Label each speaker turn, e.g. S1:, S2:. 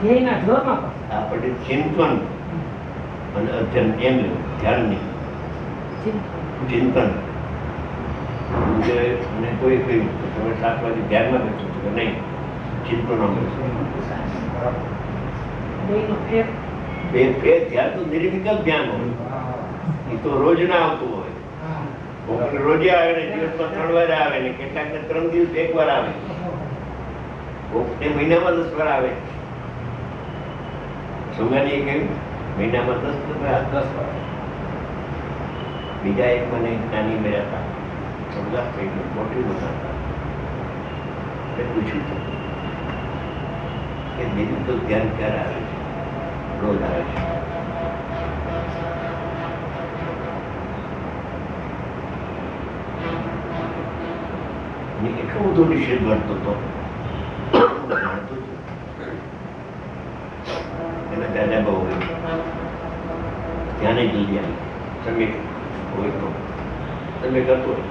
S1: ધ્યેયના જોરમાં પણ
S2: આપણે ચિંતન અને અધ્યયન એમ લેવું, ધ્યાન નહીં, ચિંતન. મને કોઈ કહ્યું કે તમે શાકભાજી ધ્યાનમાં બેઠો છો કે નહીં, ચિંતનમાં બેઠો.
S1: બેયનો ફેર
S2: ફેર ધ્યાન તો નિર્વિકલ્પ ધ્યાન હોય, એ તો રોજ ના આવતું હોય. રોજે આવે ને દિવસમાં 3 વાર આવે ને કેટલાક ને 3 દિવસ 1 વાર આવે, કોકને મહિનામાં 10 વાર આવે. સોગાની કહ્યું મહિનામાં 10 વાર. બીજા એક મને નાની મેળા હતા, સમજા થઈ ગયું, મોટી બનાવતા. મેં પૂછ્યું કે બીજું તો ધ્યાન ક્યારે આવે છે? રોજ આવે છે. એટલો બધો નિષેધ વર્તો હતો, એના દાદા બહુ ત્યાં જલ્દી આવી. તમે હોય તો તમે કરતો હોય